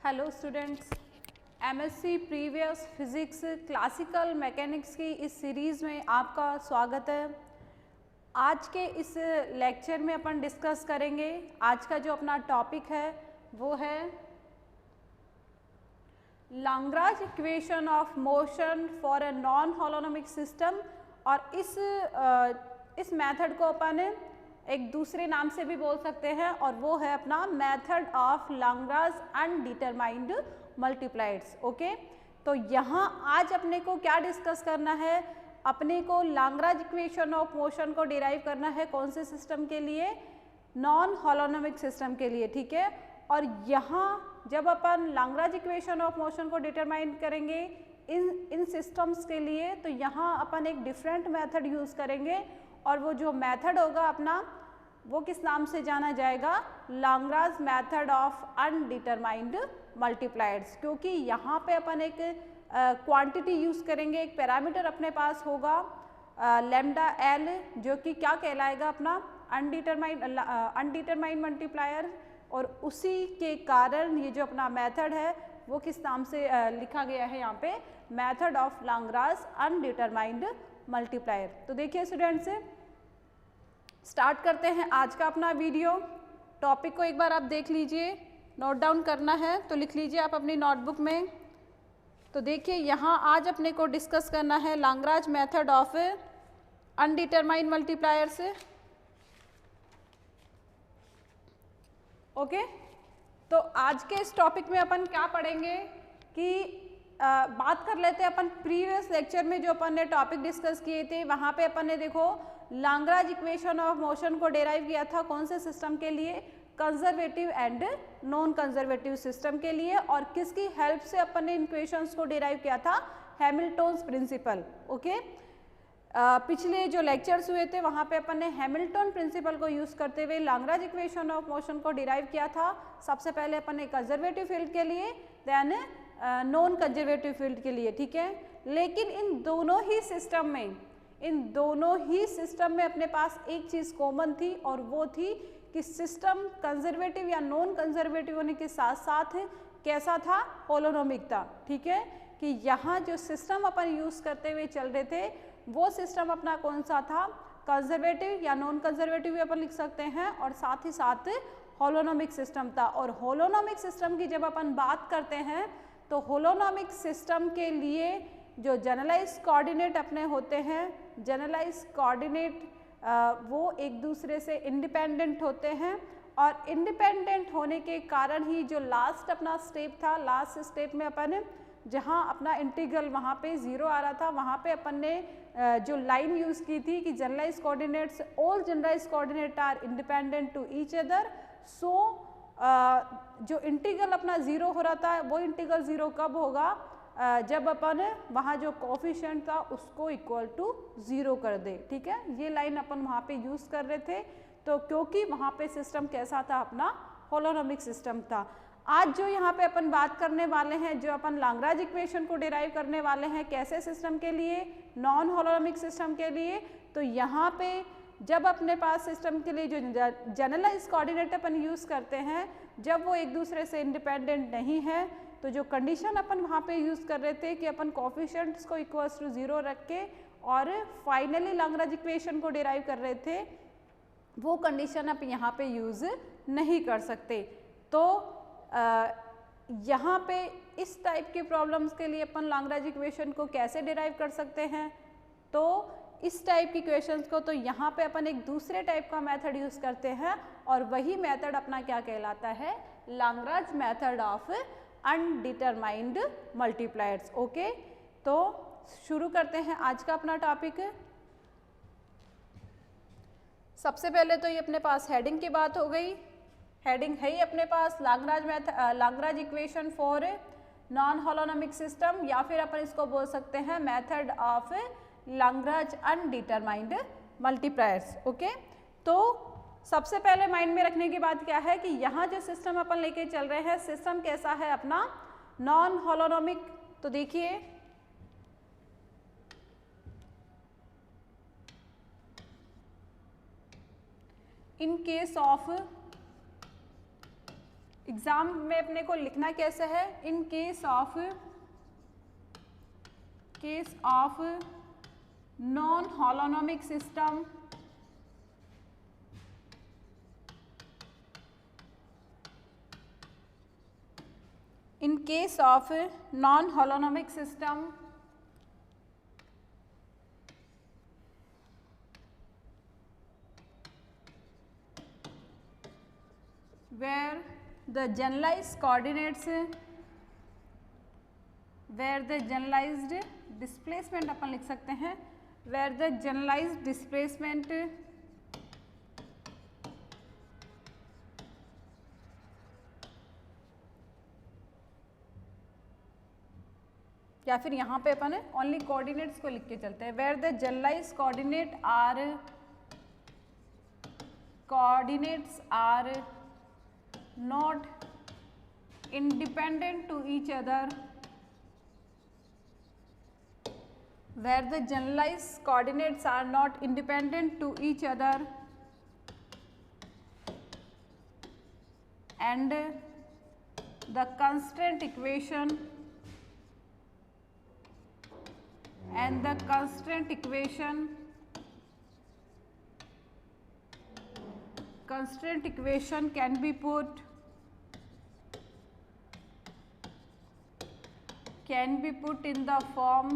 Hello students, MSc previous physics classical mechanics की इस series में आपका स्वागत है। आज के इस लेक्चर में अपन डिस्कस करेंगे, आज का जो अपना टॉपिक है वो है Lagrange equation of motion for a non holonomic system. और इस मेथड को अपन एक दूसरे नाम से भी बोल सकते हैं और वो है अपना method of Lagrange undetermined multipliers. Okay, तो यहाँ आज अपने को क्या डिस्कस करना है, अपने को लाग्रांज इक्वेशन ऑफ मोशन को डिराइव करना है कौन से सिस्टम के लिए, नॉन हॉलोनोमिक सिस्टम के लिए। ठीक है, और यहाँ जब अपन लाग्रांज इक्वेशन ऑफ मोशन को डिटरमाइन करेंगे इन सिस्टम्स के लिए, तो यहाँ अपन एक डिफरेंट मेथड यूज़ करेंगे और वो जो मेथड होगा अपना वो किस नाम से जाना जाएगा, Lagrange method of undetermined multipliers. क्योंकि यहाँ पे अपन एक क्वांटिटी यूज़ करेंगे, एक पैरामीटर अपने पास होगा लैम्डा एल, जो कि क्या कहलाएगा अपना अनडिटरमाइंड मल्टीप्लायर। और उसी के कारण ये जो अपना मेथड है वो किस नाम से लिखा गया है यहाँ पे, method of Lagrange undetermined multiplier. तो देखिए स्टूडेंट्स, स्टार्ट करते हैं आज का अपना वीडियो। टॉपिक को एक बार आप देख लीजिए, नोट डाउन करना है तो लिख लीजिए आप अपनी नोटबुक में। तो देखिए यहाँ आज अपने को डिस्कस करना है Lagrange method of undetermined multipliers. Okay, तो आज के इस टॉपिक में अपन क्या पढ़ेंगे कि बात कर लेते हैं अपन प्रीवियस लेक्चर में जो अपन ने टॉपिक डिस्कस किए थे, वहाँ पे अपन ने देखो लाग्रांज इक्वेशन ऑफ मोशन को डिराइव किया था कौन से सिस्टम के लिए, conservative and non conservative system के लिए। और किसकी हेल्प से अपन ने इक्वेशंस को डिराइव किया था, हैमिल्टन्स प्रिंसिपल। ओके, पिछले जो लेक्चर्स हुए थे वहाँ पे अपन ने हैमिल्टन प्रिंसिपल को यूज़ करते हुए लाग्रांज इक्वेशन ऑफ मोशन को डिराइव किया था। सबसे पहले अपन ने कंजर्वेटिव फील्ड के लिए, देन नॉन कंजर्वेटिव फील्ड के लिए। ठीक है, लेकिन इन दोनों ही सिस्टम में अपने पास एक चीज़ कॉमन थी और वो थी कि सिस्टम कंजर्वेटिव या नॉन कंजर्वेटिव होने के साथ साथ कैसा था, हॉलोनोमिक था। ठीक है, कि यहाँ जो सिस्टम अपन यूज़ करते हुए चल रहे थे वो सिस्टम अपना कौन सा था, कंजर्वेटिव या नॉन कंजर्वेटिव भी अपन लिख सकते हैं, और साथ ही साथ हॉलोनोमिक सिस्टम था। और हॉलोनोमिक सिस्टम की जब अपन बात करते हैं तो हॉलोनोमिक सिस्टम के लिए जो जनरलाइज कोऑर्डिनेट अपने होते हैं, जनरलाइज कोऑर्डिनेट वो एक दूसरे से इंडिपेंडेंट होते हैं। और इंडिपेंडेंट होने के कारण ही जो लास्ट अपना स्टेप था, लास्ट स्टेप में अपन जहाँ अपना इंटीग्रल वहाँ पे 0 आ रहा था, वहाँ पे अपन ने जो लाइन यूज़ की थी कि generalize coordinates, all generalize coordinate are independent to each other. So जो इंटीग्रल अपना 0 हो रहा था वो इंटीग्रल 0 कब होगा, जब अपन वहाँ जो कोफिशिएंट था उसको इक्वल टू 0 कर दे। ठीक है, ये लाइन अपन वहाँ पे यूज़ कर रहे थे। तो क्योंकि वहाँ पे सिस्टम कैसा था, अपना हॉलोनोमिक सिस्टम था। आज जो यहाँ पे अपन बात करने वाले हैं, जो अपन लाग्रांज इक्वेशन को डिराइव करने वाले हैं कैसे सिस्टम के लिए, नॉन हॉलोनोमिक सिस्टम के लिए। तो यहाँ पे जब अपने पास सिस्टम के लिए जो जनरलाइज कोऑर्डिनेट अपन यूज़ करते हैं, जब वो एक दूसरे से इंडिपेंडेंट नहीं है, तो जो कंडीशन अपन वहाँ पे यूज़ कर रहे थे कि अपन कोफिशिएंट्स को इक्वल्स टू 0 रख के और फाइनली लाग्रांज इक्वेशन को डिराइव कर रहे थे, वो कंडीशन आप यहाँ पे यूज़ नहीं कर सकते। तो यहाँ पे इस टाइप के प्रॉब्लम्स के लिए अपन लाग्रांज इक्वेशन को कैसे डिराइव कर सकते हैं, तो इस टाइप की इक्वेशंस को तो यहाँ पे अपन एक दूसरे टाइप का मेथड यूज़ करते हैं और वही मेथड अपना क्या कहलाता है, Lagrange method of undetermined multipliers. Okay, तो शुरू करते हैं आज का अपना टॉपिक। सबसे पहले तो ये अपने पास हेडिंग की बात हो गई। हेडिंग है ही अपने पास Lagrange equation for non holonomic system, या फिर अपन इसको बोल सकते हैं method of Lagrange undetermined multipliers. Okay, तो सबसे पहले माइंड में रखने की बात क्या है कि यहाँ जो सिस्टम अपन लेके चल रहे हैं, सिस्टम कैसा है अपना, नॉन हॉलोनोमिक। तो देखिए इन केस ऑफ एग्जाम में अपने को लिखना कैसे है, in case of non holonomic system in case of non-holonomic system where the generalized coordinates, where the generalized displacement अपन लिख सकते हैं, where the generalized displacement या फिर यहाँ पे अपन ओनली कोऑर्डिनेट्स को लिख के चलते हैं, where the generalized coordinates are not independent to each other, where the generalized coordinates are not independent to each other and the constraint equation can be put in the form,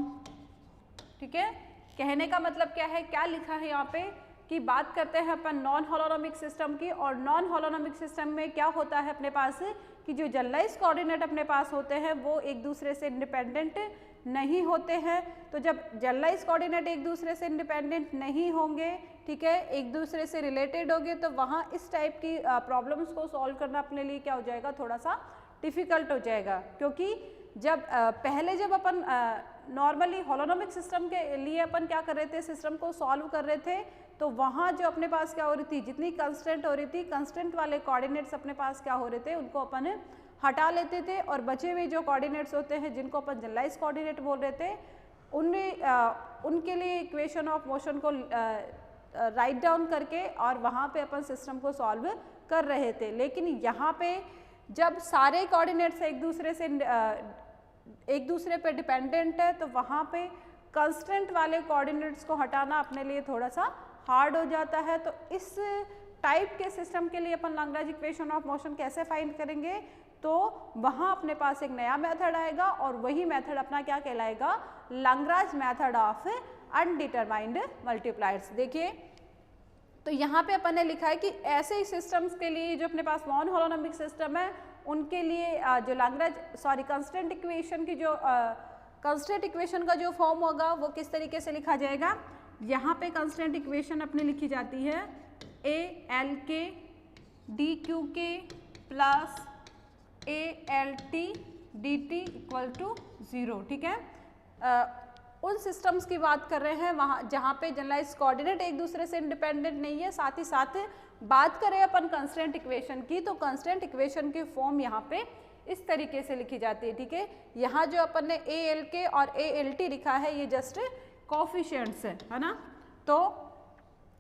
ठीक है। कहने का मतलब क्या है, क्या लिखा है यहाँ पे कि बात करते हैं अपन नॉन हॉलोनोमिक सिस्टम की, और नॉन हॉलोनोमिक सिस्टम में क्या होता है अपने पास कि जो जनरलाइज्ड कोऑर्डिनेट अपने पास होते हैं वो एक दूसरे से इंडिपेंडेंट नहीं होते हैं। तो जब जनरलाइज्ड कोऑर्डिनेट एक दूसरे से इंडिपेंडेंट नहीं होंगे, ठीक है, एक दूसरे से रिलेटेड होंगे, तो वहाँ इस टाइप की प्रॉब्लम्स को सॉल्व करना अपने लिए क्या हो जाएगा, थोड़ा सा डिफ़िकल्ट हो जाएगा। क्योंकि जब पहले जब अपन नॉर्मली हॉलोनोमिक सिस्टम के लिए अपन क्या कर रहे थे, सिस्टम को सॉल्व कर रहे थे, तो वहाँ जो अपने पास क्या हो रही थी, जितनी कंस्टेंट हो रही थी, कंस्टेंट वाले कोऑर्डिनेट्स अपने पास क्या हो रहे थे, उनको अपन हटा लेते थे, और बचे हुए जो कोऑर्डिनेट्स होते हैं जिनको अपन जनरलाइज्ड कोऑर्डिनेट बोल रहे थे, उनके लिए इक्वेशन ऑफ मोशन को राइट डाउन करके और वहाँ पे अपन सिस्टम को सॉल्व कर रहे थे। लेकिन यहाँ पे जब सारे कोऑर्डिनेट्स एक दूसरे पे डिपेंडेंट है, तो वहाँ पे कंस्टेंट वाले कोऑर्डिनेट्स को हटाना अपने लिए थोड़ा सा हार्ड हो जाता है। तो इस टाइप के सिस्टम के लिए अपन लैग्रेंज इक्वेशन ऑफ मोशन कैसे फाइंड करेंगे, तो वहाँ अपने पास एक नया मेथड आएगा, और वही मेथड अपना क्या कहलाएगा, Lagrange method of undetermined multipliers. देखिए, तो यहाँ पे अपन ने लिखा है कि ऐसे ही सिस्टम्स के लिए जो अपने पास नॉन हॉलोनोमिक सिस्टम है, उनके लिए जो कंस्टेंट इक्वेशन की जो कंस्टेंट इक्वेशन का जो फॉर्म होगा वो किस तरीके से लिखा जाएगा। यहाँ पे कंस्टेंट इक्वेशन अपने लिखी जाती है ALK DQK plus ALT DT equal to 0, ठीक है। उन सिस्टम्स की बात कर रहे हैं वहाँ जहाँ पे जनरलाइज्ड कोऑर्डिनेट एक दूसरे से इंडिपेंडेंट नहीं है। साथ ही साथ बात करें अपन कंस्टेंट इक्वेशन की, तो कंस्टेंट इक्वेशन की फॉर्म यहाँ पे इस तरीके से लिखी जाती है, ठीक है। यहाँ जो अपन ने ALK और ALT लिखा है ये जस्ट कोफिशिएंट्स है ना। तो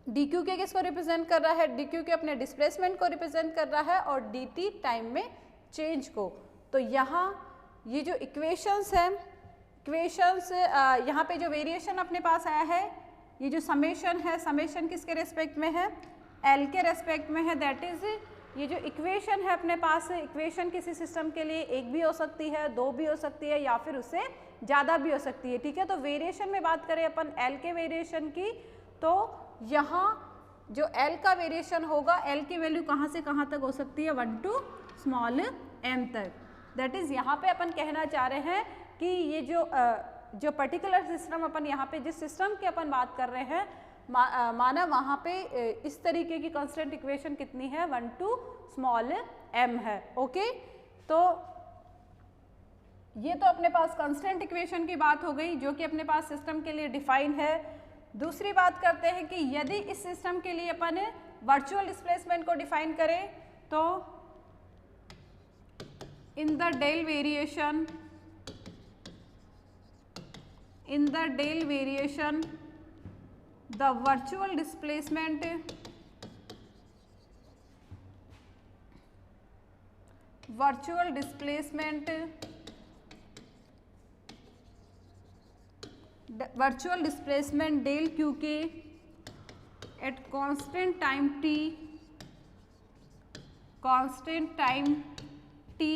DQK किसको रिप्रेजेंट कर रहा है, DQK अपने डिस्प्लेसमेंट को रिप्रेजेंट कर रहा है, और DT टाइम में चेंज को। तो यहाँ ये जो इक्वेशंस है, इक्वेशंस यहाँ पे जो वेरिएशन अपने पास आया है, ये जो समेशन है, समेशन किसके रेस्पेक्ट में है, L के रेस्पेक्ट में है। दैट इज ये जो इक्वेशन है अपने पास, इक्वेशन किसी सिस्टम के लिए एक भी हो सकती है, दो भी हो सकती है, या फिर उससे ज़्यादा भी हो सकती है, ठीक है। तो वेरिएशन में बात करें अपन L के वेरिएशन की, तो यहाँ जो L का वेरिएशन होगा, L की वैल्यू कहाँ से कहाँ तक हो सकती है, 1 to स्मॉल m तक। दैट इज़ यहाँ पे अपन कहना चाह रहे हैं कि ये जो पर्टिकुलर सिस्टम अपन यहाँ पे जिस सिस्टम की अपन बात कर रहे हैं, माना वहाँ पे इस तरीके की कांस्टेंट इक्वेशन कितनी है, 1 to स्मॉल m है। ओके, तो ये तो अपने पास कांस्टेंट इक्वेशन की बात हो गई जो कि अपने पास सिस्टम के लिए डिफाइन है। दूसरी बात करते हैं कि यदि इस सिस्टम के लिए अपन वर्चुअल डिस्प्लेसमेंट को डिफाइन करें, तो in the del variation the virtual displacement virtual displacement del qk at constant time t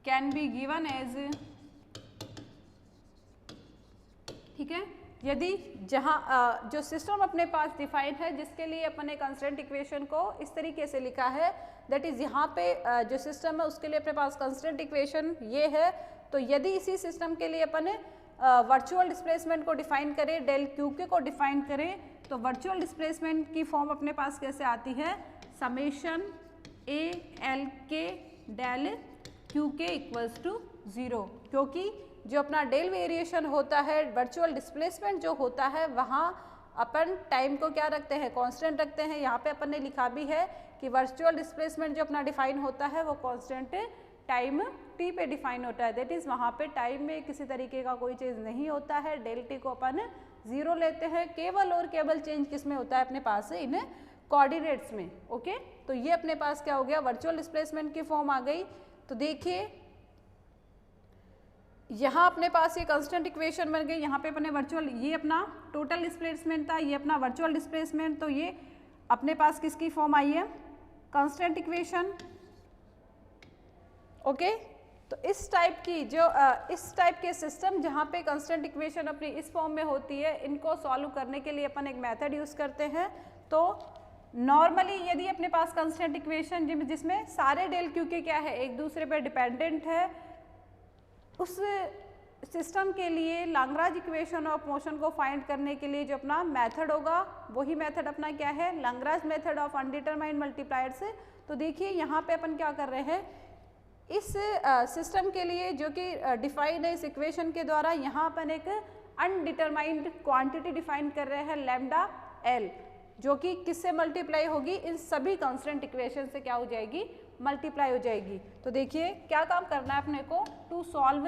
can be given as, ठीक है। यदि जहाँ जो सिस्टम अपने पास डिफाइन है जिसके लिए अपन ने कंस्ट्रेंट इक्वेशन को इस तरीके से लिखा है, दैट इज यहाँ पे जो सिस्टम है उसके लिए अपने पास कंस्ट्रेंट इक्वेशन ये है। तो यदि इसी सिस्टम के लिए अपन वर्चुअल डिस्प्लेसमेंट को डिफाइन करें, डेल क्यूके को डिफाइन करें, तो वर्चुअल डिस्प्लेसमेंट की फॉर्म अपने पास कैसे आती है, समेशन ए एल के डेल क्यूके इक्वल्स टू 0, क्योंकि जो अपना डेल वेरिएशन होता है, वर्चुअल डिस्प्लेसमेंट जो होता है, वहाँ अपन टाइम को क्या रखते हैं, कांस्टेंट रखते हैं। यहाँ पे अपन ने लिखा भी है कि वर्चुअल डिस्प्लेसमेंट जो अपना डिफाइन होता है वो कांस्टेंट टाइम टी पे डिफाइन होता है, दैट इज वहाँ पे टाइम में किसी तरीके का कोई चेंज नहीं होता है। डेल टी को अपन 0 लेते हैं, केवल और केवल चेंज किस में होता है अपने पास है, इन कोऑर्डिनेट्स में। ओके, तो ये अपने पास क्या हो गया, वर्चुअल डिस्प्लेसमेंट की फॉर्म आ गई। तो देखिए यहाँ अपने पास ये कांस्टेंट इक्वेशन बन गई, यहाँ पे अपने वर्चुअल, ये अपना टोटल डिस्प्लेसमेंट था, ये अपना वर्चुअल डिस्प्लेसमेंट, तो ये अपने पास किसकी फॉर्म आई है, कांस्टेंट इक्वेशन। ओके, तो इस टाइप की जो इस टाइप के सिस्टम जहाँ पे कांस्टेंट इक्वेशन अपनी इस फॉर्म में होती है, इनको सॉल्व करने के लिए अपन एक मेथड यूज़ करते हैं। तो नॉर्मली यदि अपने पास कांस्टेंट इक्वेशन जिसमें सारे डेल क्यू के क्या है, एक दूसरे पे डिपेंडेंट है, उस सिस्टम के लिए लाग्रांज इक्वेशन ऑफ मोशन को फाइंड करने के लिए जो अपना मेथड होगा, वही मेथड अपना क्या है, Lagrange method of undetermined multipliers. तो देखिए यहाँ पे अपन क्या कर रहे हैं, इस सिस्टम के लिए जो कि डिफाइन है इस इक्वेशन के द्वारा, यहाँ अपन एक अनडिटरमाइंड क्वांटिटी डिफाइन कर रहे हैं, लैम्डा एल, जो कि किससे मल्टीप्लाई होगी, इन सभी कांस्टेंट इक्वेशन से क्या हो जाएगी, मल्टीप्लाई हो जाएगी। तो देखिए क्या काम करना है अपने को, to solve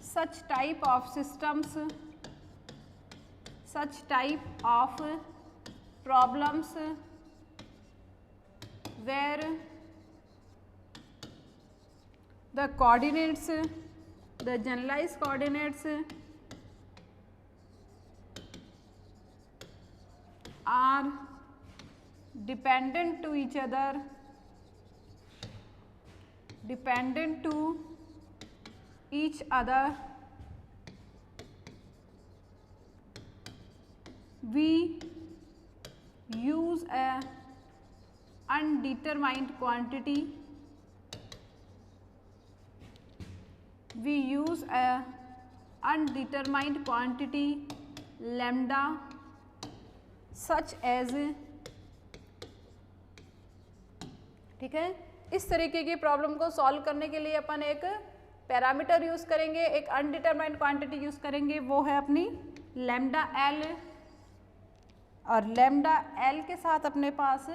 such type of systems, such type of problems where the coordinates, the generalized coordinates are dependent to each other, dependent to each other, we use a undetermined quantity, we use a undetermined quantity lambda such as, ठीक है। इस तरीके की problem को solve करने के लिए अपन एक पैरामीटर यूज करेंगे, एक अनडिटरमाइंड क्वांटिटी यूज करेंगे, वो है अपनी लैम्डा एल। और लैम्डा एल के साथ अपने पास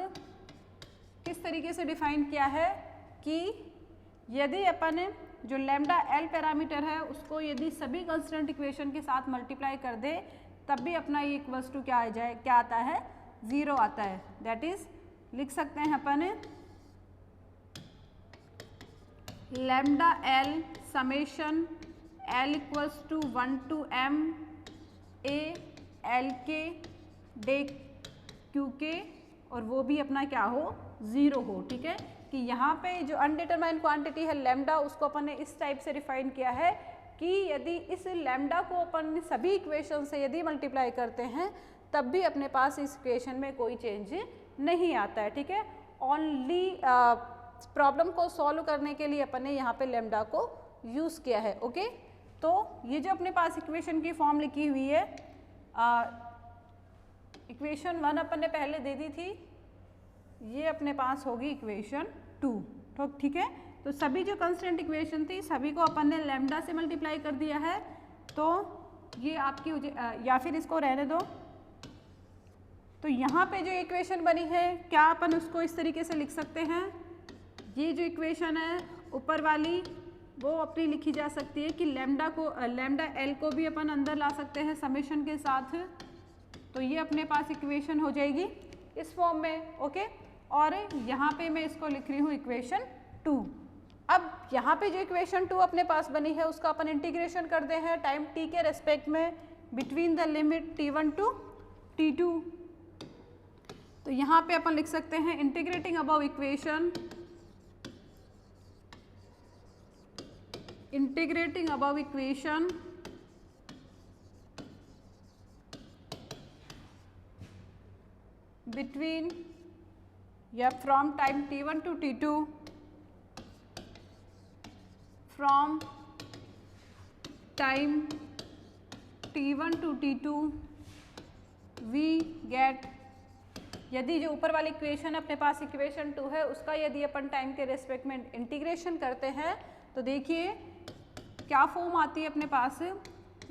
किस तरीके से डिफाइन किया है कि यदि अपन जो लैम्डा एल पैरामीटर है उसको यदि सभी कांस्टेंट इक्वेशन के साथ मल्टीप्लाई कर दे, तब भी अपना ये इक्वल्स टू क्या आ जाए, क्या आता है, 0 आता है। दैट इज लिख सकते हैं अपन lambda L summation L equals to 1 to m a L k del q k, और वो भी अपना क्या हो, 0 हो। ठीक है, कि यहाँ पे जो अनडिटरमाइंड क्वांटिटी है लैम्डा, उसको अपन ने इस टाइप से डिफाइन किया है कि यदि इस लैम्डा को अपन सभी इक्वेशन से यदि मल्टीप्लाई करते हैं, तब भी अपने पास इस इक्वेशन में कोई चेंज नहीं आता है। ठीक है, ओनली प्रॉब्लम को सॉल्व करने के लिए अपन ने यहाँ पे लैम्डा को यूज़ किया है। ओके, तो ये जो अपने पास इक्वेशन की फॉर्म लिखी हुई है, इक्वेशन 1 अपन ने पहले दे दी थी, ये अपने पास होगी इक्वेशन 2। तो ठीक है, तो सभी जो कांस्टेंट इक्वेशन थी सभी को अपन ने लैम्डा से मल्टीप्लाई कर दिया है। तो ये आपकी, या फिर इसको रहने दो, तो यहाँ पे जो इक्वेशन बनी है, क्या अपन उसको इस तरीके से लिख सकते हैं, ये जो इक्वेशन है ऊपर वाली वो अपनी लिखी जा सकती है कि लैम्डा एल को भी अपन अंदर ला सकते हैं समेशन के साथ, तो ये अपने पास इक्वेशन हो जाएगी इस फॉर्म में। ओके, और यहाँ पे मैं इसको लिख रही हूँ इक्वेशन 2। अब यहाँ पे जो इक्वेशन 2 अपने पास बनी है उसका अपन इंटीग्रेशन करते हैं टाइम t के रेस्पेक्ट में between the limit t1 to t2। तो यहाँ पे अपन लिख सकते हैं integrating above equation, between from time t1 to t2, from time t1 to t2 we get, यदि जो ऊपर वाली इक्वेशन अपने पास इक्वेशन 2 है उसका यदि अपन टाइम के रेस्पेक्ट में इंटीग्रेशन करते हैं तो देखिए क्या फॉर्म आती है अपने पास,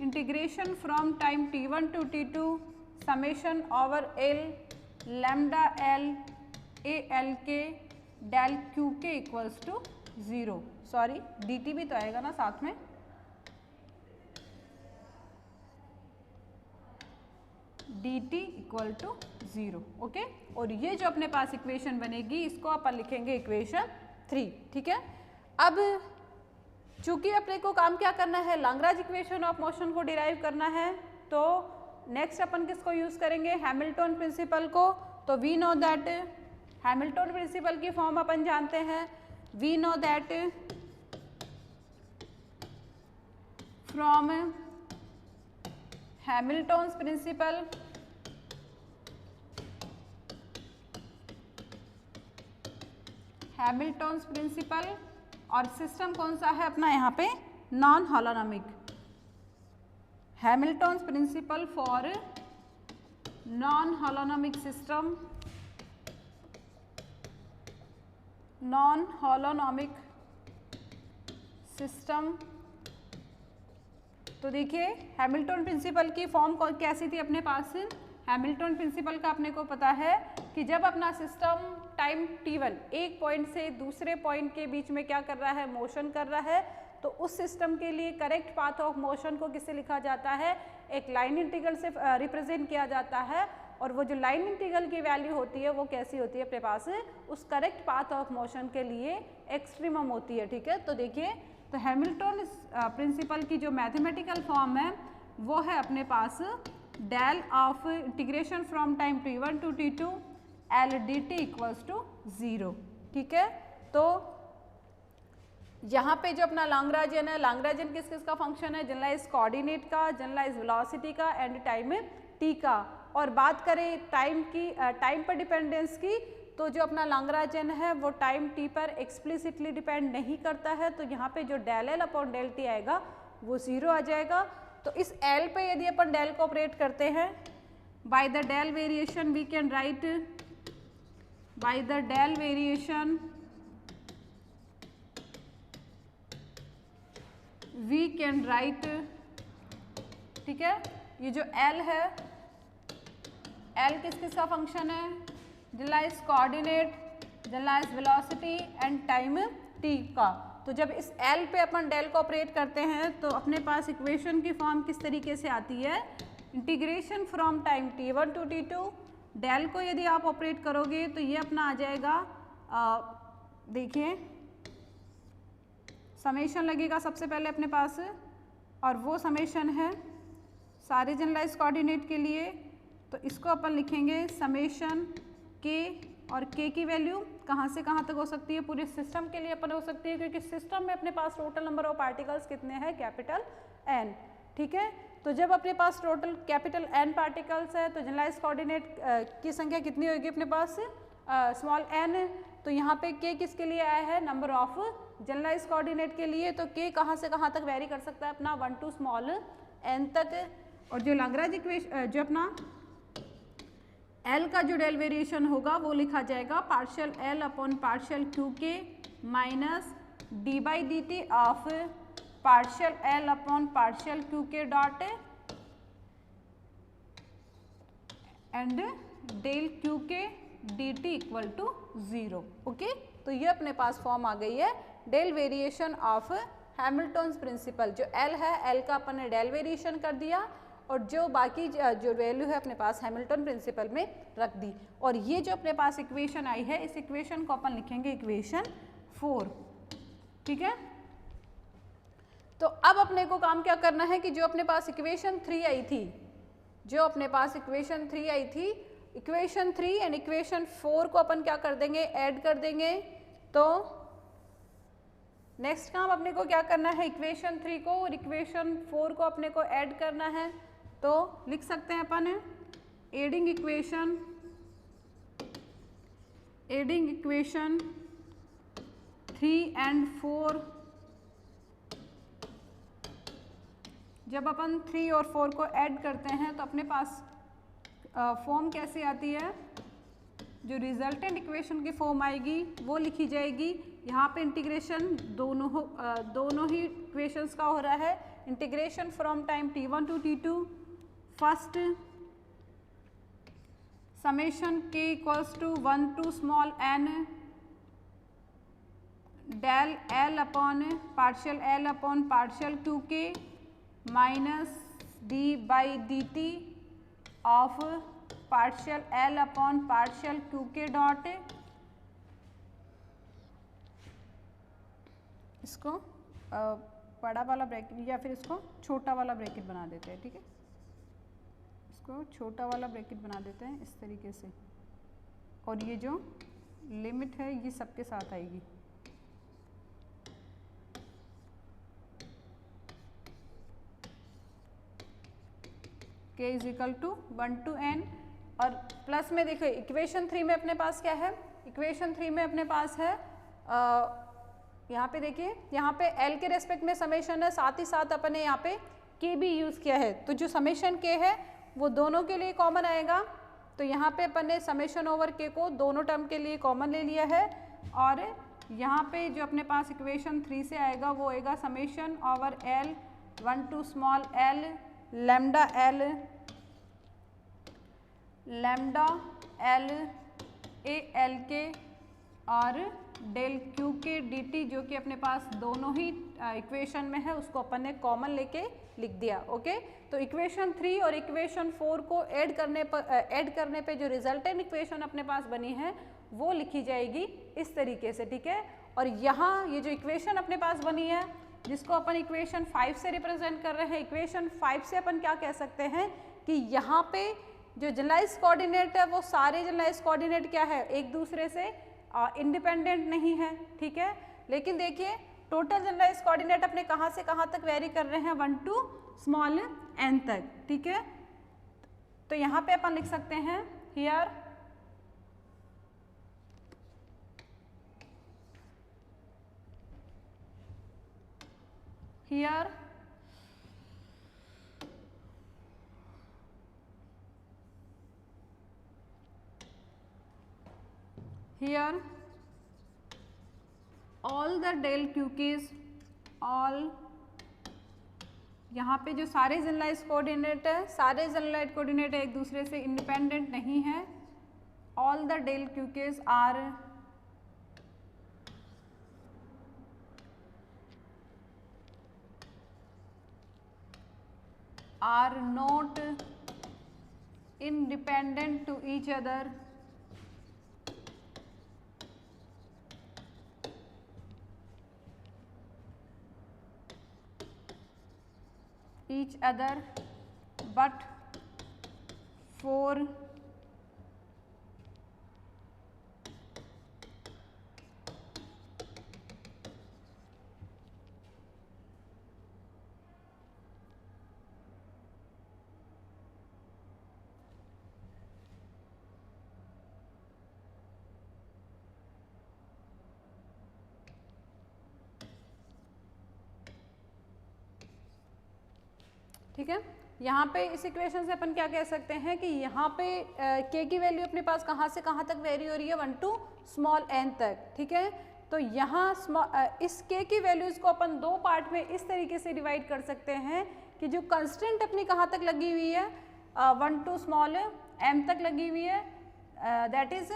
integration from time t1 to t2 summation over l lambda l a l k del q k equals to 0, sorry dt भी तो आएगा ना साथ में, dt इक्वल टू 0। ओके, और ये जो अपने पास इक्वेशन बनेगी इसको अपन लिखेंगे इक्वेशन 3। ठीक है, अब चूंकि अपने को काम क्या करना है, लाग्रांज इक्वेशन ऑफ मोशन को डिराइव करना है, तो नेक्स्ट अपन किसको यूज करेंगे, हैमिल्टन प्रिंसिपल को। तो we know that Hamilton principle की फॉर्म अपन जानते हैं, we know that from Hamilton's principle और सिस्टम कौन सा है अपना यहाँ पे, non holonomic, Hamilton's principle for non holonomic system, non holonomic system. तो देखिए हैमिल्टन प्रिंसिपल की फॉर्म कैसी थी अपने पास, हैमिल्टन प्रिंसिपल का अपने को पता है कि जब अपना सिस्टम टाइम t1 एक पॉइंट से दूसरे पॉइंट के बीच में क्या कर रहा है, मोशन कर रहा है, तो उस सिस्टम के लिए करेक्ट पाथ ऑफ मोशन को किससे लिखा जाता है, एक लाइन इंटीग्रल से रिप्रेजेंट किया जाता है। और वो जो लाइन इंटीग्रल की वैल्यू होती है वो कैसी होती है अपने पास, उस करेक्ट पाथ ऑफ मोशन के लिए एक्सट्रीमम होती है। ठीक है, तो देखिए तो हैमिल्टन प्रिंसिपल की जो मैथमेटिकल फॉर्म है वो है अपने पास del of integration from time t1 to t2 L dt equals to 0। ठीक है, तो यहाँ पे जो अपना लाग्रांजियन है, लाग्रांजियन किस किस का फंक्शन है, जनरलाइज कोऑर्डिनेट का, जनरलाइज वेलोसिटी का एंड टाइम t का। और बात करें टाइम की, टाइम पर डिपेंडेंस की, तो जो अपना लाग्रांजियन है वो टाइम t पर एक्सप्लिसिटली डिपेंड नहीं करता है, तो यहाँ पे जो del L upon del t आएगा वो 0 आ जाएगा। तो इस L पे यदि अपन डेल को ऑपरेट करते हैं, by the del variation we can write, by the del variation we can write, ठीक है, ये जो L है, L किस किस का फंक्शन है, generalise coordinate, generalise velocity and time t का। तो जब इस L पे अपन डेल को ऑपरेट करते हैं तो अपने पास इक्वेशन की फॉर्म किस तरीके से आती है, integration from time t1 to t2, del को यदि आप ऑपरेट करोगे तो ये अपना आ जाएगा, देखिए समेशन लगेगा सबसे पहले अपने पास, और वो समेशन है सारे जनरलाइज कोऑर्डिनेट के लिए, तो इसको अपन लिखेंगे समेशन k, और k की वैल्यू कहाँ से कहाँ तक हो सकती है, पूरे सिस्टम के लिए अपन हो सकती है, क्योंकि सिस्टम में अपने पास टोटल नंबर ऑफ पार्टिकल्स कितने हैं, कैपिटल N। ठीक है, तो जब अपने पास टोटल कैपिटल N पार्टिकल्स है तो जनरलाइज कोऑर्डिनेट की संख्या कितनी होगी अपने पास, स्मॉल n। तो यहाँ पे k किसके लिए आया है, नंबर ऑफ जनरलाइज कोऑर्डिनेट के लिए, तो k कहाँ से कहाँ तक वेरी कर सकता है अपना 1 to स्मॉल n तक। और जो लाग्रांज इक्वेशन, जो अपना L का जो डेल वेरिएशन होगा वो लिखा जाएगा partial L upon partial Q के minus d by d t of partial L upon partial Q के डॉट एंड डेल Q के dt इक्वल टू 0। ओके, तो ये अपने पास फॉर्म आ गई है del variation of Hamilton's principle. जो एल है, एल का अपन ने डेल वेरिएशन कर दिया और जो बाकी जो वैल्यू है अपने पास हैमिल्टन प्रिंसिपल में रख दी। और ये जो अपने पास इक्वेशन आई है, इस इक्वेशन को अपन लिखेंगे इक्वेशन 4, ठीक है। तो अब अपने को काम क्या करना है कि जो अपने पास इक्वेशन 3 आई थी, जो अपने पास इक्वेशन 3 आई थी, इक्वेशन 3 एंड इक्वेशन 4 को अपन क्या कर देंगे, ऐड कर देंगे। तो नेक्स्ट काम अपने को क्या करना है, इक्वेशन 3 को और इक्वेशन 4 को अपने को ऐड करना है। तो लिख सकते हैं अपन एडिंग इक्वेशन 3 एंड 4। जब अपन 3 और 4 को ऐड करते हैं तो अपने पास फॉर्म कैसे आती है, जो रिजल्टेंट इक्वेशन की फॉर्म आएगी वो लिखी जाएगी। यहाँ पे इंटीग्रेशन दोनों ही इक्वेशंस का हो रहा है। Integration from time t1 to t2, first summation k equals to 1 to small n del l upon partial 2k minus d by dt of partial l upon partial 2k dot, इसको बड़ा वाला bracket या फिर इसको छोटा वाला bracket बना देते हैं, ठीक है। इसको छोटा वाला ब्रैकेट बना देते हैं इस तरीके से, और ये जो लिमिट है ये सबके साथ आएगी। k is equal to 1 to n, और प्लस में देखो इक्वेशन 3 में अपने पास क्या है, इक्वेशन 3 में अपने पास है यहाँ पे देखिए, यहाँ पे l के रेस्पेक्ट में समेशन है, साथ ही साथ अपन ने यहाँ पे k भी यूज़ किया है। तो जो समेशन k है वो दोनों के लिए कॉमन आएगा। तो यहाँ पे अपन ने समेशन ओवर k को दोनों टर्म के लिए कॉमन ले लिया है, और यहाँ पे जो अपने पास इक्वेशन 3 से आएगा वो आएगा summation over l 1 to small l lambda l a l के और डेल क्यू के डी टी, जो कि अपने पास दोनों ही इक्वेशन में है, उसको अपन ने कॉमन लेके लिख दिया। ओके, तो इक्वेशन 3 और इक्वेशन 4 को ऐड करने पे जो रिजल्टेंट इक्वेशन अपने पास बनी है वो लिखी जाएगी इस तरीके से, ठीक है। और यहाँ ये जो इक्वेशन अपने पास बनी है जिसको अपन इक्वेशन 5 से रिप्रेजेंट कर रहे हैं, इक्वेशन 5 से अपन क्या कह सकते हैं कि यहाँ पे जो जनरलाइज कोऑर्डिनेट है वो सारे जनरलाइज कोऑर्डिनेट क्या है, एक दूसरे से इंडिपेंडेंट नहीं है, ठीक है। लेकिन देखिए टोटल जनरलाइज कोऑर्डिनेट अपने कहाँ से कहाँ तक वेरी कर रहे हैं, 1 टू स्मॉल n तक, ठीक है। तो यहाँ पे अपन लिख सकते हैं here here all the del qk's, all यहाँ पे जो सारे जनरलाइज कोऑर्डिनेट है, सारे जनरलाइज कोऑर्डिनेट एक दूसरे से इंडिपेंडेंट नहीं है। all the del qk's are not independent to each other, but for ठीक है। यहाँ पे इस इक्वेशन से अपन क्या कह सकते हैं कि यहाँ पे k की वैल्यू अपने पास कहाँ से कहाँ तक वेरी हो रही है, 1 टू स्मॉल n तक, ठीक है। तो यहाँ इस k की वैल्यूज को अपन दो पार्ट में इस तरीके से डिवाइड कर सकते हैं कि जो कंस्टेंट अपनी कहाँ तक लगी हुई है, 1 टू स्मॉल m तक लगी हुई है, दैट इज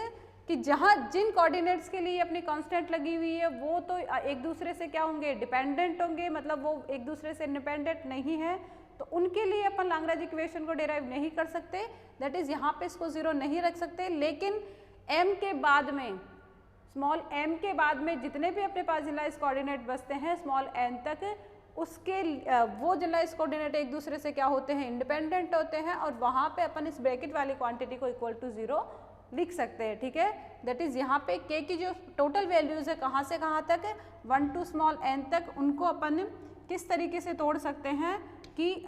कि जहाँ जिन कोऑर्डिनेट्स के लिए अपनी कांस्टेंट लगी हुई है वो तो एक दूसरे से क्या होंगे, डिपेंडेंट होंगे, मतलब वो एक दूसरे से इंडिपेंडेंट नहीं है, तो उनके लिए अपन लैग्रेंज इक्वेशन को डिराइव नहीं कर सकते, दैट इज यहाँ पे इसको 0 नहीं रख सकते। लेकिन m के बाद में, स्मॉल m के बाद में जितने भी अपने पास जनरलाइज कोऑर्डिनेट बचते हैं स्मॉल n तक, उसके वो जनरलाइज कोऑर्डिनेट एक दूसरे से क्या होते हैं, इंडिपेंडेंट होते हैं, और वहाँ पे अपन इस ब्रैकेट वाली क्वांटिटी को इक्वल टू 0 लिख सकते हैं। ठीक है, दैट इज यहाँ पे k की जो टोटल वैल्यूज है कहाँ से कहाँ तक, 1 to स्मॉल n तक, उनको अपन किस तरीके से तोड़ सकते हैं कि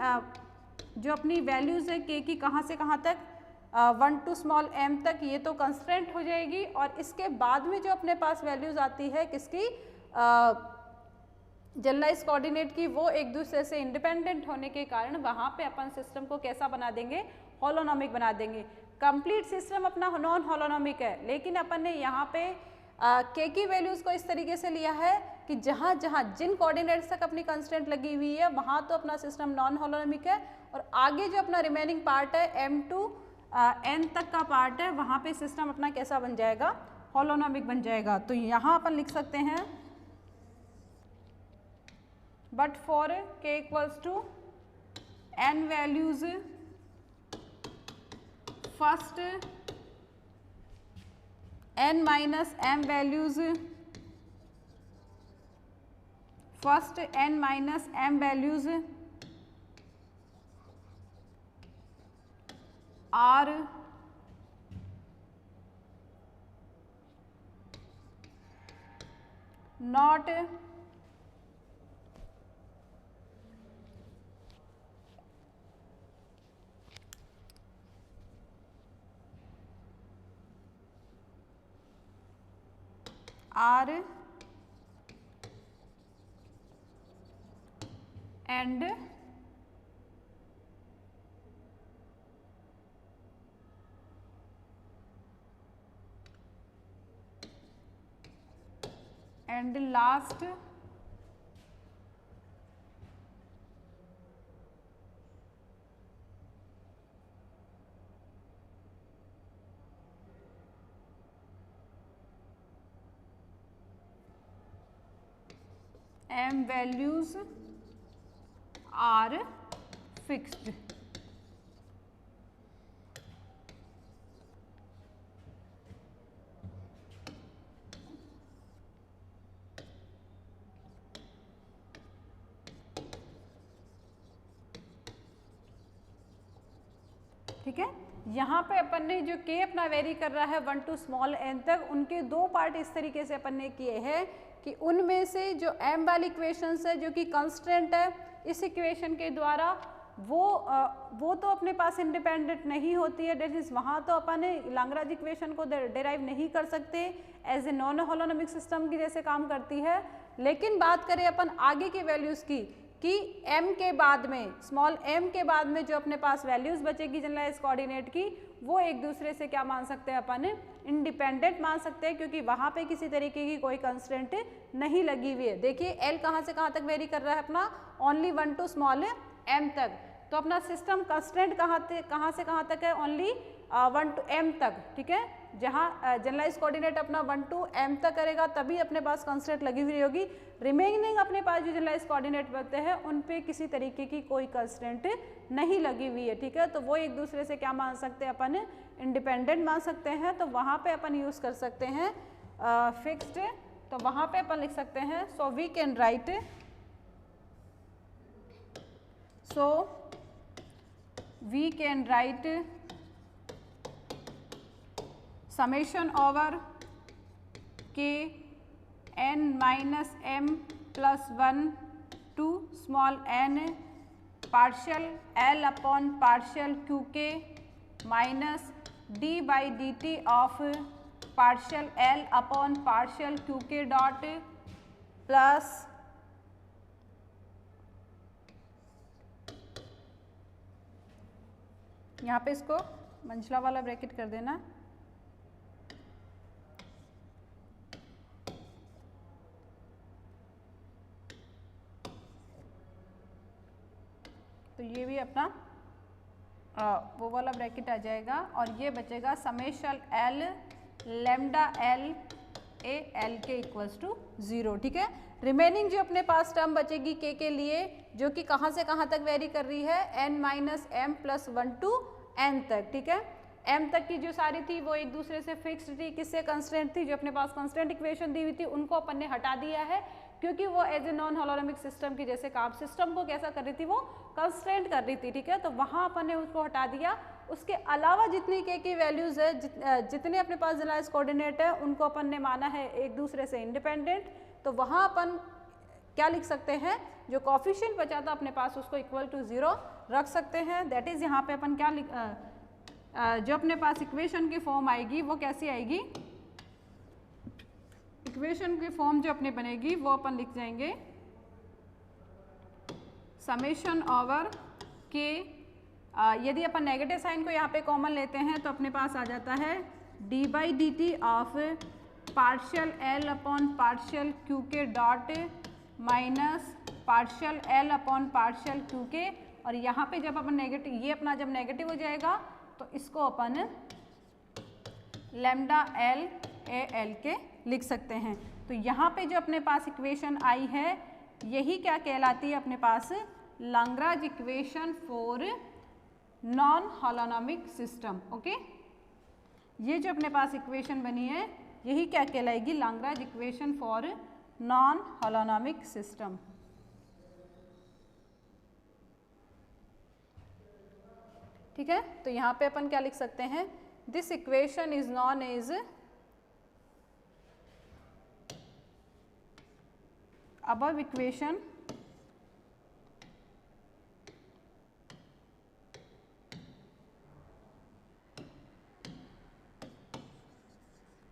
जो अपनी वैल्यूज है k की कहाँ से कहाँ तक, 1 to स्मॉल m तक, ये तो कंस्टेंट हो जाएगी, और इसके बाद में जो अपने पास वैल्यूज आती है किसकी, जनरलाइज कोऑर्डिनेट की, वो एक दूसरे से इंडिपेंडेंट होने के कारण वहाँ पे अपन सिस्टम को कैसा बना देंगे, होलोनोमिक बना देंगे। कंप्लीट सिस्टम अपना नॉन होलोनोमिक है, लेकिन अपन ने यहाँ पे k की वैल्यूज को इस तरीके से लिया है कि जहाँ जहाँ जिन कोऑर्डिनेट्स तक अपनी कंस्टेंट लगी हुई है वहाँ तो अपना सिस्टम नॉन होलोनोमिक है, और आगे जो अपना रिमेनिंग पार्ट है m to n तक का पार्ट है, वहाँ पे सिस्टम अपना कैसा बन जाएगा, होलोनोमिक बन जाएगा। तो यहाँ अपन लिख सकते हैं but for k equals to n values first n minus m values, first n minus m values are not R and last m values are fixed। ठीक है, यहाँ पे अपन ने जो k अपना वेरी कर रहा है 1 to स्मॉल n तक, उनके दो पार्ट इस तरीके से अपन ने किए हैं कि उनमें से जो m वाली इक्वेशंस है जो कि कांस्टेंट है, इस इक्वेशन के द्वारा वो तो अपने पास इंडिपेंडेंट नहीं होती है, दैट इज वहाँ तो अपन लैग्रेंज इक्वेशन को डिराइव नहीं कर सकते, as a non holonomic system की जैसे काम करती है। लेकिन बात करें अपन आगे की वैल्यूज़ की कि m के बाद में, स्मॉल m के बाद में जो अपने पास वैल्यूज़ बचेगी जनरलाइज कोऑर्डिनेट की, वो एक दूसरे से क्या मान सकते हैं अपन, इंडिपेंडेंट मान सकते हैं, क्योंकि वहाँ पे किसी तरीके की कोई कंस्टेंट नहीं लगी हुई है। देखिए l कहाँ से कहाँ तक वेरी कर रहा है अपना, ओनली 1 to स्मॉल m तक, तो अपना सिस्टम कंस्टेंट कहाँ से कहाँ तक है, ओनली 1 to m तक। ठीक है, जहाँ जनरलाइज कोऑर्डिनेट अपना 1 to m तक करेगा तभी अपने पास कंस्टेंट लगी हुई होगी, रिमेनिंग अपने पास जो जनरलाइज कोऑर्डिनेट बनते हैं उन पे किसी तरीके की कोई कंस्टेंट नहीं लगी हुई है। ठीक है, तो वो एक दूसरे से क्या मान सकते हैं अपन, इंडिपेंडेंट मान सकते हैं, तो वहाँ पे अपन यूज़ कर सकते हैं फिक्स्ड, तो वहाँ पे अपन लिख सकते हैं so we can write, so we can write summation over k n minus m plus 1 to small n partial L upon partial qk minus d by dt of partial L upon partial qk dot plus यहाँ पे इसको मंझला वाला bracket कर देना, तो ये भी अपना वो वाला ब्रैकेट आ जाएगा, और ये बचेगा summation L lambda L A L के इक्वल्स टू 0, ठीक है। रिमेनिंग जो अपने पास टर्म बचेगी के लिए, जो कि कहाँ से कहाँ तक वेरी कर रही है, n minus M plus 1 to n तक, ठीक है। m तक की जो सारी थी वो एक दूसरे से फिक्स्ड थी, किससे कंस्टेंट थी, जो अपने पास कंस्टेंट इक्वेशन दी हुई थी उनको अपन ने हटा दिया है, क्योंकि वो as a non holonomic system की जैसे काम सिस्टम को कैसा कर रही थी, वो कंस्टेंट कर रही थी, ठीक है। तो वहाँ अपन ने उसको हटा दिया। उसके अलावा जितनी के की वैल्यूज़ है, जितने अपने पास जनरलाइज कोऑर्डिनेट है, उनको अपन ने माना है एक दूसरे से इंडिपेंडेंट। तो वहाँ अपन क्या लिख सकते हैं, जो कोफिशिएंट बचा था अपने पास उसको इक्वल टू 0 रख सकते हैं। दैट इज़ यहाँ पे अपन क्या जो अपने पास इक्वेशन की फॉर्म आएगी वो कैसी आएगी, इक्वेशन की फॉर्म जो अपने बनेगी वो अपन लिख जाएंगे समेशन ओवर के। यदि अपन नेगेटिव साइन को यहाँ पे कॉमन लेते हैं तो अपने पास आ जाता है d by d t of partial L upon partial q k dot minus partial L upon partial q k. और यहाँ पे जब अपन नेगेटिव, ये अपना जब नेगेटिव हो जाएगा तो इसको अपन लेमडा एल ए एल के लिख सकते हैं। तो यहाँ पे जो अपने पास इक्वेशन आई है यही क्या कहलाती है अपने पास, Lagrange equation for non holonomic system. Okay, ये जो अपने पास इक्वेशन बनी है यही क्या कहलाएगी, Lagrange equation for non holonomic system. ठीक है, तो यहाँ पे अपन क्या लिख सकते हैं, this equation is known as above equation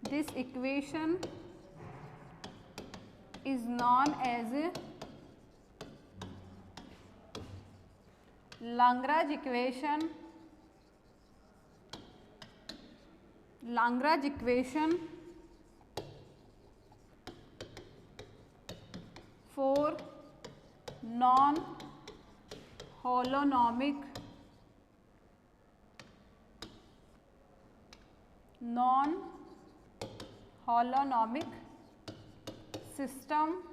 this equation is known as Lagrange equation for non-holonomic system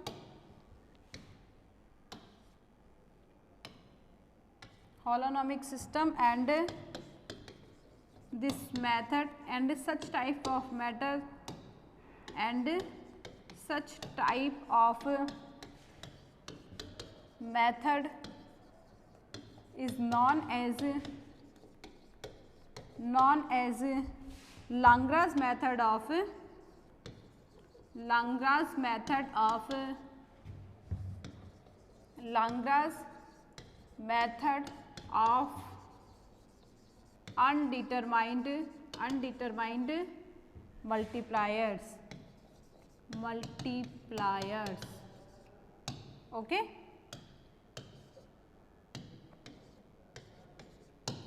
and this method and such type of matter and such type of method is known as Lagrange method of undetermined multipliers। Okay,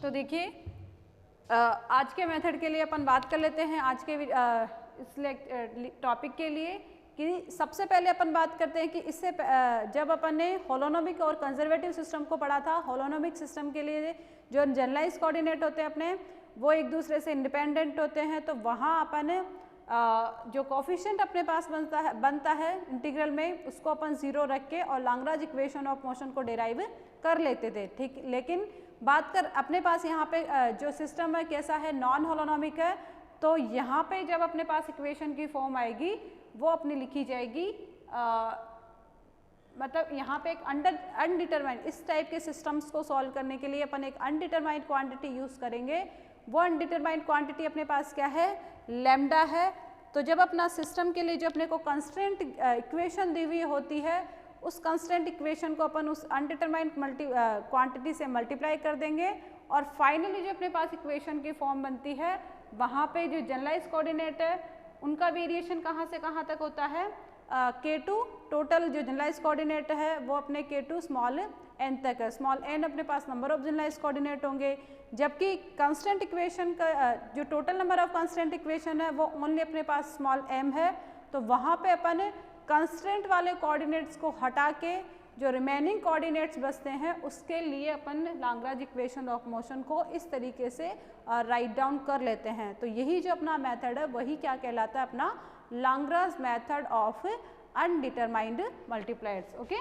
तो देखिए आज के method के लिए अपन बात कर लेते हैं। आज के इस टॉपिक के लिए कि सबसे पहले अपन बात करते हैं कि इससे जब अपन ने होलोनोमिक और कंजर्वेटिव सिस्टम को पढ़ा था, होलोनोमिक सिस्टम के लिए जो जनरलाइज कोऑर्डिनेट होते हैं अपने वो एक दूसरे से इंडिपेंडेंट होते हैं। तो वहाँ अपन जो कोफिशिएंट अपने पास बनता है इंटीग्रल में, उसको अपन 0 रख के और लाग्रांज इक्वेशन ऑफ मोशन को डिराइव कर लेते थे। ठीक, लेकिन बात कर अपने पास यहाँ पे जो सिस्टम है कैसा है, नॉन होलोनोमिक है। तो यहाँ पे जब अपने पास इक्वेशन की फॉर्म आएगी वो अपनी लिखी जाएगी, मतलब यहाँ पे एक अनडिटरमाइंड, इस टाइप के सिस्टम्स को सॉल्व करने के लिए अपन एक अनडिटरमाइंड क्वांटिटी यूज़ करेंगे। वो अनडिटरमाइंड क्वांटिटी अपने पास क्या है, लैम्डा है। तो जब अपना सिस्टम के लिए जो अपने को कंस्टेंट इक्वेशन दी हुई होती है, उस कंस्टेंट इक्वेशन को अपन उस अनडिटरमाइंड क्वांटिटी से मल्टीप्लाई कर देंगे और फाइनली जो अपने पास इक्वेशन की फॉर्म बनती है वहाँ पे जो जनरलाइज कोऑर्डिनेट है उनका वेरिएशन कहाँ से कहाँ तक होता है, K2 टोटल जो जनरलाइज कोऑर्डिनेट है वो अपने K2 स्मॉल n तक है। स्मॉल n अपने पास नंबर ऑफ जनरलाइज कोऑर्डिनेट होंगे, जबकि कांस्टेंट इक्वेशन का जो total number of constant equation है वो ओनली अपने पास स्मॉल m है। तो वहाँ पे अपन कंस्टेंट वाले कोऑर्डिनेट्स को हटा के जो रिमेनिंग कोऑर्डिनेट्स बचते हैं उसके लिए अपन लाग्रांज इक्वेशन ऑफ मोशन को इस तरीके से राइट डाउन कर लेते हैं। तो यही जो अपना मेथड है वही क्या कहलाता है, अपना Lagrange method of undetermined multipliers. Okay,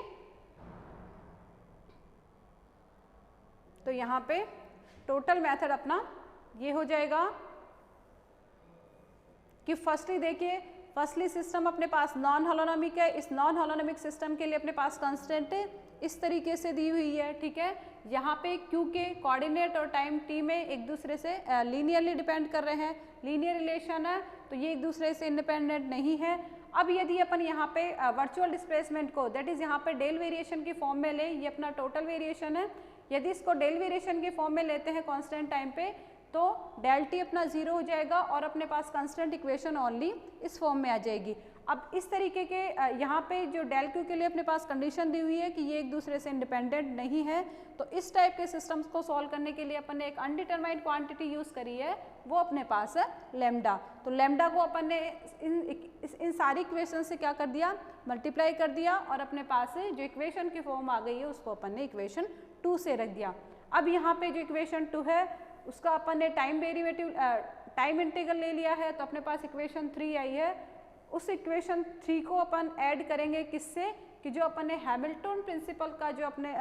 तो यहाँ पे टोटल मेथड अपना ये हो जाएगा कि फर्स्टली देखिए, फर्स्टली सिस्टम अपने पास नॉन होलोनोमिक है। इस नॉन होलोनोमिक सिस्टम के लिए अपने पास कांस्टेंट इस तरीके से दी हुई है, ठीक है। यहाँ पे क्यू के कोऑर्डिनेट और टाइम टी में एक दूसरे से लीनियरली डिपेंड कर रहे हैं, लीनियर रिलेशन है, तो ये एक दूसरे से इंडिपेंडेंट नहीं है। अब यदि अपन यहाँ पे वर्चुअल डिस्प्लेसमेंट को दैट इज यहाँ पे डेल वेरिएशन की फॉर्म में ले, ये अपना टोटल वेरिएशन है, यदि इसको डेल वेरिएशन की फॉर्म में लेते हैं कांस्टेंट टाइम पे तो डेल टी अपना 0 हो जाएगा और अपने पास कांस्टेंट इक्वेशन ओनली इस फॉर्म में आ जाएगी। अब इस तरीके के यहाँ पे जो डेल क्यू के लिए अपने पास कंडीशन दी हुई है कि ये एक दूसरे से इंडिपेंडेंट नहीं है, तो इस टाइप के सिस्टम्स को सॉल्व करने के लिए अपन ने एक अनडिटरमाइंड क्वांटिटी यूज करी है, वो अपने पास है लैम्डा। तो लैम्डा को अपन ने इन सारी इक्वेशन से क्या कर दिया, मल्टीप्लाई कर दिया और अपने पास जो इक्वेशन की फॉर्म आ गई है उसको अपन ने इक्वेशन 2 से रख दिया। अब यहाँ पे जो इक्वेशन 2 है उसका अपन ने टाइम डेरिवेटिव टाइम इंटीग्रल ले लिया है, तो अपने पास इक्वेशन 3 आई है। उस इक्वेशन 3 को अपन ऐड करेंगे किससे, कि जो अपन ने हैमिल्टन प्रिंसिपल का जो अपने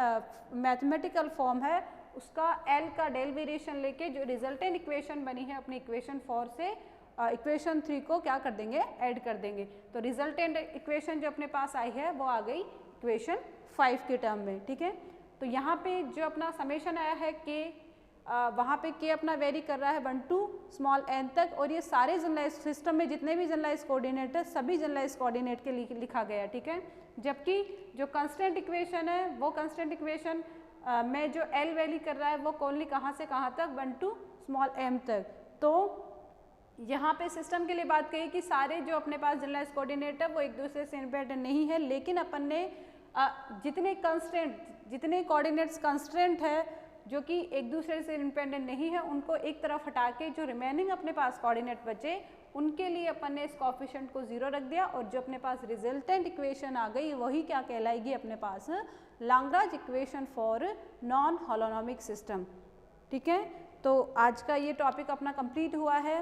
मैथमेटिकल फॉर्म है उसका एल का डेल वेरिएशन लेके जो रिजल्टेंट इक्वेशन बनी है अपनी इक्वेशन 4 से इक्वेशन 3 को क्या कर देंगे, ऐड कर देंगे। तो रिजल्टेंट इक्वेशन जो अपने पास आई है वो आ गई इक्वेशन 5 के टर्म में, ठीक है। तो यहाँ पे जो अपना समेशन आया है के, वहाँ पे के अपना वेरी कर रहा है 1 to स्मॉल n तक, और ये सारे जनरलाइज सिस्टम में जितने भी जनरलाइज कोऑर्डिनेट है सभी जनरलाइज कोऑर्डिनेट के लिए लिखा गया है, ठीक है। जबकि जो कांस्टेंट इक्वेशन है वो कांस्टेंट इक्वेशन में जो l वैली कर रहा है वो ओनली कहाँ से कहाँ तक, 1 to स्मॉल m तक। तो यहाँ पे सिस्टम के लिए बात कही कि सारे जो अपने पास जनरलाइज कोऑर्डिनेट है वो एक दूसरे से इंडिपेंडेंट नहीं है, लेकिन अपन ने जितने कोऑर्डिनेट्स कंस्ट्रेंट है जो कि एक दूसरे से इंडिपेंडेंट नहीं है उनको एक तरफ हटा के जो रिमेनिंग अपने पास कोऑर्डिनेट बचे उनके लिए अपन ने इस कोएफिशिएंट को 0 रख दिया, और जो अपने पास रिजल्टेंट इक्वेशन आ गई वही क्या कहलाएगी अपने पास Lagrange equation for non holonomic system, ठीक है। तो आज का ये टॉपिक अपना कंप्लीट हुआ है।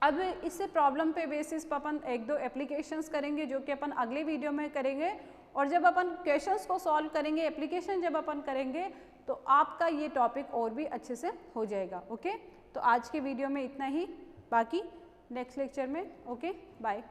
अब इससे प्रॉब्लम पे बेसिस पर अपन 1-2 एप्लीकेशंस करेंगे जो कि अपन अगले वीडियो में करेंगे, और जब अपन क्वेश्चंस को सॉल्व करेंगे, एप्लीकेशन जब अपन करेंगे तो आपका ये टॉपिक और भी अच्छे से हो जाएगा। ओके, तो आज के वीडियो में इतना ही, बाकी नेक्स्ट लेक्चर में। Okay, bye.